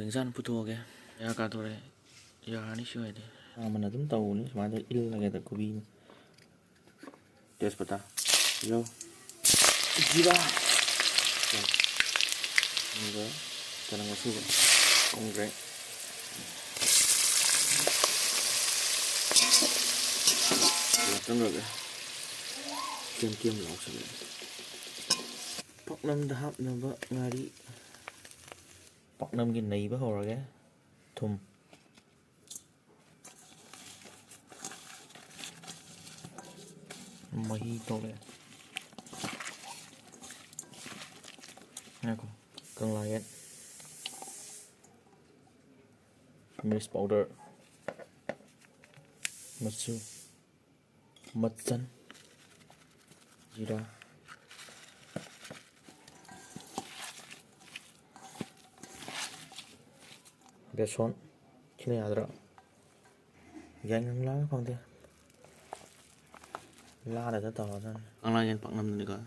ꯌꯦꯡꯖꯥꯟ ꯄꯨꯊꯣꯛꯑꯒꯦ ꯌꯥ ꯀꯥꯊꯣꯔꯛꯑꯦ ꯌꯥꯔꯅꯤ ꯁꯤ ꯑꯣꯏꯗꯤ ꯑꯃꯅ ꯑꯗꯨꯝ ꯇꯧꯕꯅꯤ ꯁꯨꯃꯥꯏꯅ ꯏꯜꯂꯒꯦꯗ ꯀꯣꯕꯤ ꯇꯦꯖꯄꯇꯥ ꯇꯤꯜꯍꯧ ꯖꯤꯔꯥ ꯑꯗꯨꯒ ꯆꯅꯝ ꯑꯁꯨꯕ ꯊꯣꯡꯈ꯭ꯔꯦ ꯆꯪꯈ꯭ꯔꯒꯦ ꯀꯦꯝ ꯀꯦꯝ ꯂꯥꯎꯁꯜꯂꯦ ꯄꯥꯛꯅꯝꯗ ꯍꯥꯞꯅꯕ ꯉꯥꯔꯤ ꯄꯥꯛꯅꯝꯒꯤ ꯅꯩꯕ ꯍꯧꯔꯒꯦ ꯊꯨꯝ ꯃꯍꯤ ꯇꯧꯔꯦ ꯉꯥꯏꯈꯣ ꯀꯪꯂꯥꯌꯦꯟ ꯃꯤꯔꯆ ꯄꯥꯎꯗꯔ ꯃꯆꯨ ꯃꯆꯜ ꯖꯤꯔꯥ ꯕꯦꯁꯣꯟ ꯁꯤꯅ ꯌꯥꯗ꯭ꯔꯥ ꯌꯥꯏꯉꯪ ꯂꯥꯒ ꯈꯪꯗꯦ ꯂꯥꯗ ꯇꯧꯔꯗꯅꯤ ꯀꯪꯂꯥꯌꯦꯟ ꯄꯥꯛꯅꯝꯗꯅꯤꯀꯣ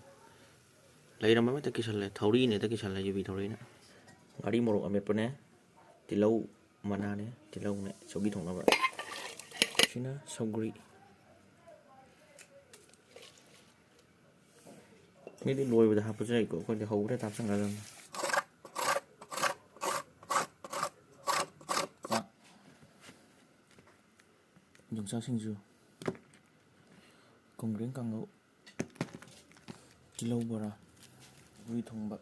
ꯂꯩꯔꯝꯕ ꯑꯃꯇ ꯀꯤꯁꯜꯂꯦ ꯊꯧꯔꯤꯅ ꯍꯦꯛꯇ ꯀꯤꯁꯜꯂꯦ ꯌꯨꯕꯤ ꯊꯧꯔꯤꯅ ꯉꯥꯔꯤ ꯃꯣꯔꯣꯛ ꯑꯃꯦꯠꯄꯅꯦ ꯇꯤꯜꯍꯧ ꯃꯅꯥꯅꯦ ꯇꯤꯜꯍꯧꯅꯦ ꯁꯧꯒꯤ ꯊꯣꯡꯅꯕ ꯁꯤꯅ ꯁꯧꯒ꯭ꯔꯤ ꯃꯤꯗꯤ ꯂꯣꯏꯕꯗ ꯍꯥꯞꯄꯁꯨ ꯌꯥꯏꯀꯣ ꯑꯩꯈꯣꯏꯗꯤ ꯍꯧꯕꯗ ꯍꯥꯞꯆꯟꯒꯗꯕꯅꯤ ꯌꯣꯡꯆꯥꯛ ꯁꯤꯡꯖꯨ ꯀꯣꯡꯒ꯭ꯔꯦꯡ ꯀꯥꯡꯉꯧ ꯇꯤꯜꯍꯧ ꯕꯣꯔꯥ ꯎꯏ ꯊꯣꯡꯕ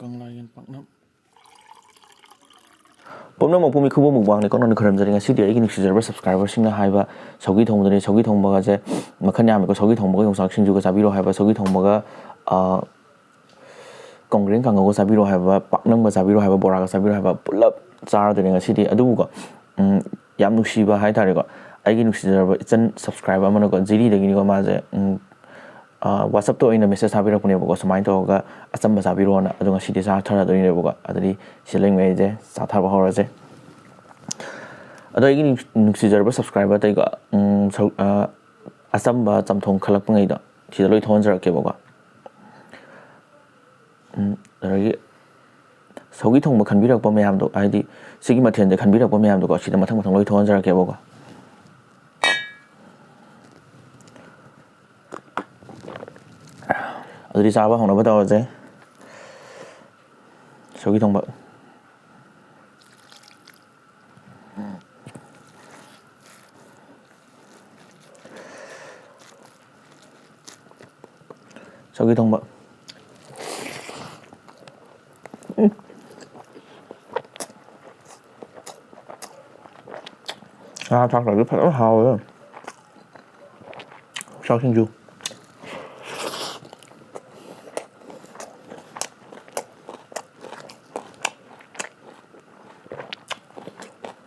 ꯀꯪꯂꯥꯌꯦꯟ ꯄꯥꯛꯅꯝ ꯄꯨꯝꯅꯃꯛꯄꯨ ꯃꯤꯈꯨꯕ ꯃꯨꯛꯕꯥꯡꯅꯤ ꯀꯣꯟꯅ ꯈꯨꯔꯨꯝꯖꯔꯤ ꯉꯁꯤꯗꯤ ꯑꯩꯒꯤ ꯅꯨꯡꯁꯤꯖꯔꯕ ꯁꯕꯁꯀ꯭ꯔꯥꯏꯕꯔꯁꯤꯡꯅ ꯍꯥꯏꯕ ꯁꯧꯒꯤ ꯊꯣꯡꯕꯗꯅꯤ ꯁꯧꯒꯤ ꯊꯣꯡꯕꯒꯁꯦ ꯃꯈꯟ ꯌꯥꯝꯃꯤꯀꯣ ꯁꯧꯒꯤ ꯊꯣꯡꯕꯒ ꯌꯣꯡꯆꯥꯛ ꯁꯤꯡꯖꯨꯒ ꯆꯥꯕꯤꯔꯣ ꯍꯥꯏꯕ ꯁꯧꯒꯤ ꯊꯣꯡꯕꯒ ꯀꯣꯡꯒ꯭ꯔꯦꯡ ꯀꯥꯡꯉꯧꯒ ꯆꯥꯕꯤꯔꯣ ꯍꯥꯏꯕ ꯄꯥꯛꯅꯝꯒ ꯆꯥꯕꯤꯔꯣ ꯍꯥꯏꯕ ꯕꯣꯔꯥꯒ ꯆꯥꯕꯤꯔꯣ ꯍꯥꯏꯕ ꯄꯨꯜꯂꯞ ꯆꯥꯔꯗꯣꯏꯅꯦ ꯉꯁꯤꯗꯤ ꯑꯗꯨꯕꯨꯀꯣ ꯌꯥꯝ ꯅꯨꯡꯁꯤꯕ ꯍꯥꯏꯇꯥꯔꯦꯀꯣ ꯑꯩꯒꯤ ꯅꯨꯡꯁꯤꯖꯔꯕ ꯏꯆꯟ ꯁꯕꯁꯀ꯭ꯔꯥꯏꯕꯔ ꯑꯃꯅꯀꯣ ꯖꯤꯔꯤꯗꯒꯤꯅꯤꯀꯣ ꯃꯥꯁꯦ ꯋꯥꯆꯞꯇ ꯑꯣꯏꯅ ꯃꯦꯁꯦꯖ ꯊꯥꯕꯤꯔꯛꯄꯅꯦꯕꯀꯣ ꯁꯨꯃꯥꯏꯅ ꯇꯧꯔꯒ ꯑꯆꯝꯕ ꯆꯥꯕꯤꯔꯣꯑꯣꯅ ꯑꯗꯣ ꯉꯁꯤꯗꯤ ꯆꯥꯊꯔꯗꯣꯏꯅꯦꯕꯀꯣ ꯑꯗꯨꯗꯤ ꯁꯤ ꯂꯩꯉꯩꯁꯦ ꯆꯥꯊꯕ ꯍꯧꯔꯁꯦ ꯑꯗꯣ ꯑꯩꯒꯤ ꯅꯨꯡꯁꯤꯖꯔꯕ ꯁꯕꯁꯀ꯭ꯔꯥꯏꯕꯔ ꯑꯇꯩꯀꯣ ꯑꯆꯝꯕ ꯆꯝꯊꯣꯡ ꯈꯜꯂꯛꯄꯉꯩꯗꯣ ꯁꯤꯗ ꯂꯣꯏ ꯊꯣꯛꯍꯟꯖꯔꯛꯀꯦꯕꯀꯣ ꯑꯗꯒꯤ ꯁꯧꯒꯤ ꯊꯣꯡꯕ ꯈꯟꯕꯤꯔꯛꯄ ꯃꯌꯥꯝꯗꯣ ꯍꯥꯏꯗꯤ ꯁꯤꯒꯤ ꯃꯊꯦꯜꯁꯦ ꯈꯟꯕꯤꯔꯛꯄ ꯃꯌꯥꯝꯗꯣꯀꯣ ꯁꯤꯗ ꯃꯊꯪ ꯃꯊꯪ ꯂꯣꯏ ꯊꯣꯛꯍꯟꯖꯔꯛꯀꯦꯕꯀꯣ ꯑꯗꯨꯗꯤ ꯆꯥꯕ ꯍꯧꯅꯕ ꯇꯧꯔꯁꯦ ꯁꯧꯒꯤ ꯊꯣꯡꯕ ꯁꯧꯒꯤ ꯊꯣꯡꯕ ꯉꯥ ꯊꯥꯛꯇ꯭ꯔꯗꯤ ꯐꯖꯅ ꯍꯥꯎꯋꯦ ꯌꯣꯡꯆꯥꯛ ꯁꯤꯡꯖꯨ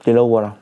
ꯇꯤꯜꯍꯧ ꯕꯣꯔꯥ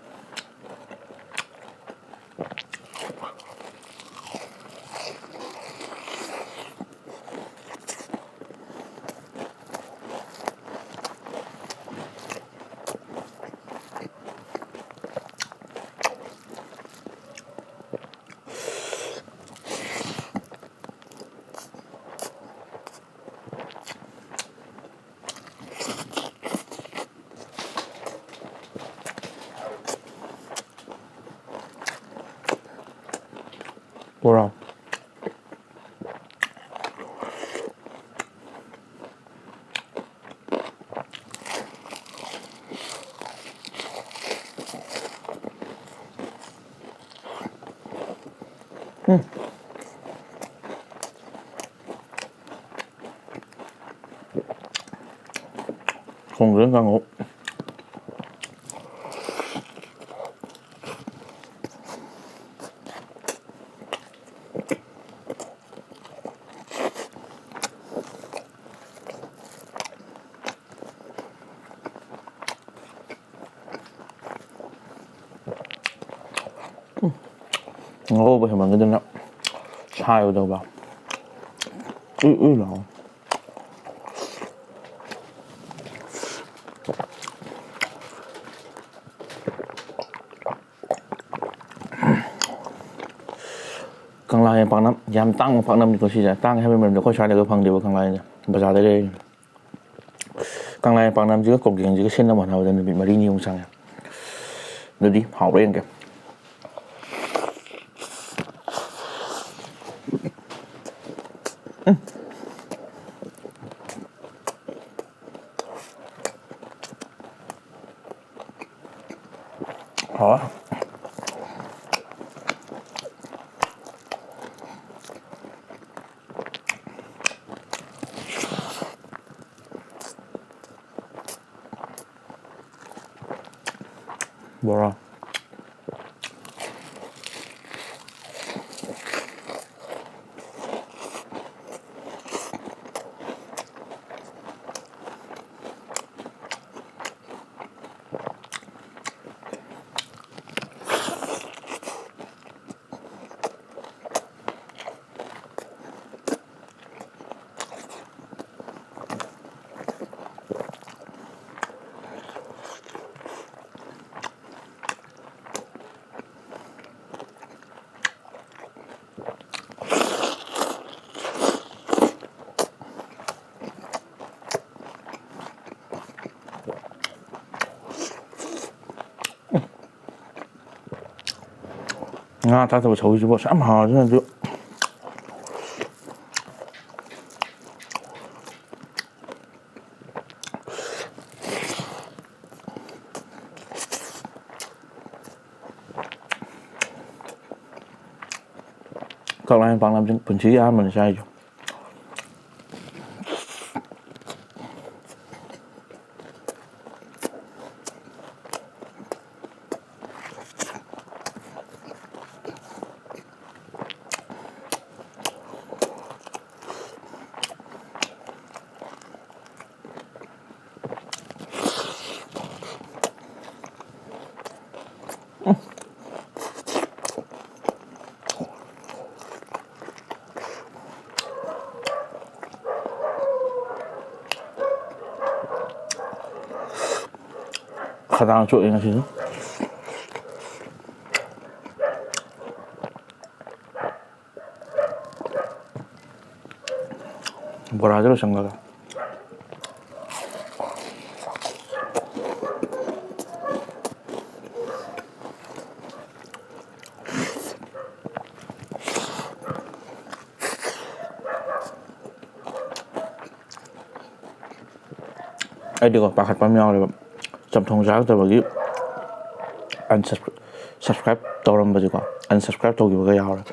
ꯕꯣꯔꯥ ꯀꯣꯡꯒ꯭ꯔꯦꯡ ꯀꯥꯡꯉꯧ ngô thì mình cái nó sai vào đâu vào lộn Kanglai Paknam yam tang Paknam ko siya tang habi meron ko siya daga pang diwa Kanglai bazaar dere ꯀꯪꯂꯥ ꯄꯥꯛꯅꯝꯁꯤꯒ ꯀꯣꯡꯖꯦꯡꯁꯤꯒ ꯁꯤꯟꯅꯕ ꯍꯣꯠꯅꯕꯗ ꯅꯨꯃꯤꯠ 4-5 ꯆꯪꯉꯦ ꯑꯗꯨꯗꯤ ꯍꯥꯎꯕ꯭ꯔꯥ ꯌꯦꯡꯒꯦ ꯍꯥꯎ ꯕꯣꯔꯥ ꯉꯥ ꯊꯥꯛꯇꯕ ꯁꯧꯒ꯭ꯔꯤꯁꯤꯕꯨ ꯌꯥꯝ ꯍꯥꯎꯔꯁꯤꯅꯁꯨ ꯀꯪꯂꯥ ꯄꯥꯛꯅꯝꯁꯤ ꯄꯨꯟꯁꯤꯒꯤ ꯑꯍꯥꯟꯕꯅꯤ ꯆꯥꯔꯤꯁꯦ ꯈꯗꯥꯡ ꯆꯣꯛꯑꯦ ꯉꯁꯤꯁꯨ ꯕꯣꯔꯥꯁꯦ ꯂꯣꯏꯁꯟꯒ꯭ꯔꯒ ꯑꯩꯗꯤꯀꯣ ꯄꯥꯈꯠꯄ ꯑꯃ ꯌꯥꯎꯔꯦꯕ ꯆꯝꯊꯣꯡ ꯆꯥꯔꯛꯇꯕꯒꯤ ꯁꯕꯁꯀ꯭ꯔꯥꯏꯞ ꯇꯧꯔꯝꯕꯁꯦꯀꯣ ꯑꯟꯁꯕꯁꯀ꯭ꯔꯥꯏꯞ ꯇꯧꯈꯤꯕꯒ ꯌꯥꯎꯔꯦ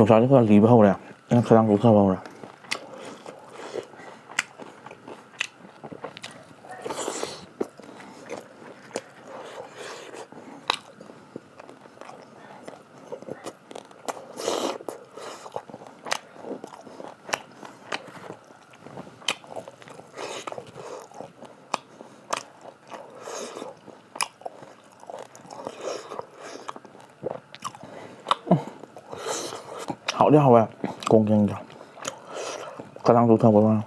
ꯌꯣꯡꯆꯥꯛꯁꯦ ꯈꯔ ꯂꯤꯕ ꯍꯧꯔꯦ ꯈꯗꯥꯡ ꯆꯣꯛꯊꯕ ꯍꯧꯔꯦ hảo đi hảo à cùng nhanh rồi khả năng tụt thở của nó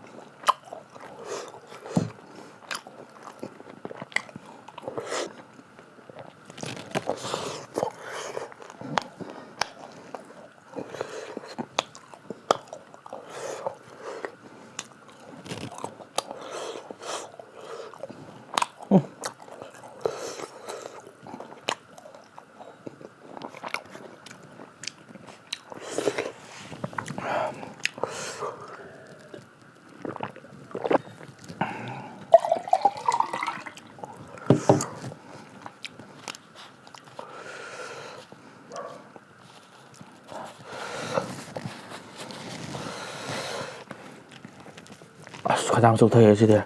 khả năng tụt thở gì đấy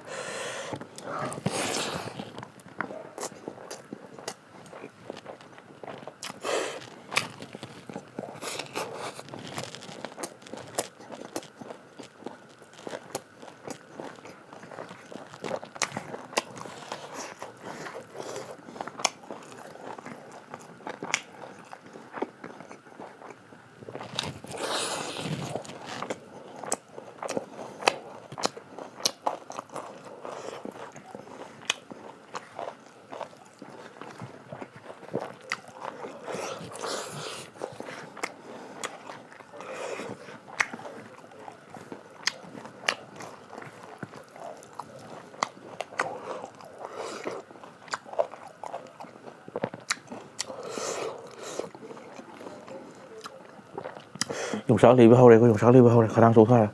ꯌꯣꯡꯆꯥꯛ ꯂꯩꯕ ꯍꯧꯔꯦ ꯑꯩꯈꯣꯏ ꯌꯣꯡꯆꯥꯛ ꯂꯩꯕ ꯍꯧꯔꯦ ꯈꯗꯥꯡ ꯆꯣꯛꯊꯔꯦ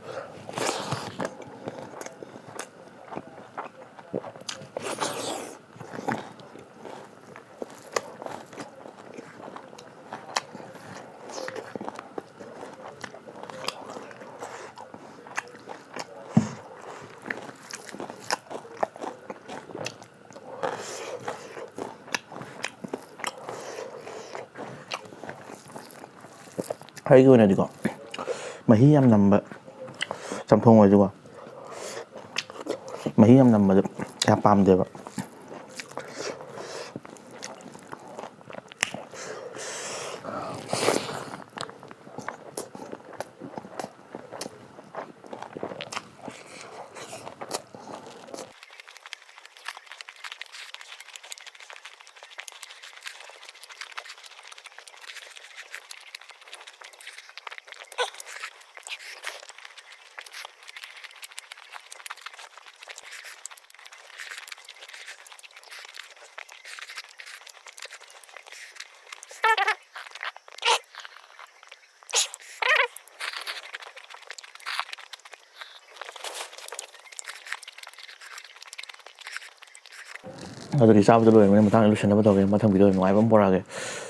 ꯑꯩꯒꯤ ꯑꯣꯏꯅꯗꯤꯀꯣ ꯃꯍꯤ ꯌꯥꯝ ꯅꯝꯕ ꯆꯝꯊꯣꯡ ꯑꯣꯏꯔꯁꯨꯀꯣ ꯃꯍꯤ ꯌꯥꯝ ꯅꯝꯕꯗ ꯀꯌꯥ ꯄꯥꯝꯗꯦꯕ ꯑꯗꯨꯗꯤ ꯆꯥꯕꯗ ꯂꯣꯏꯔꯕꯅꯤꯅ ꯃꯇꯥꯡꯗ ꯂꯣꯏꯁꯤꯟꯅꯕ ꯇꯧꯒꯦ ꯃꯊꯪ ꯚꯤꯗꯤꯑꯣꯗ ꯅꯨꯡꯉꯥꯏꯕ ꯑꯃ ꯄꯣꯔꯛꯑꯒꯦ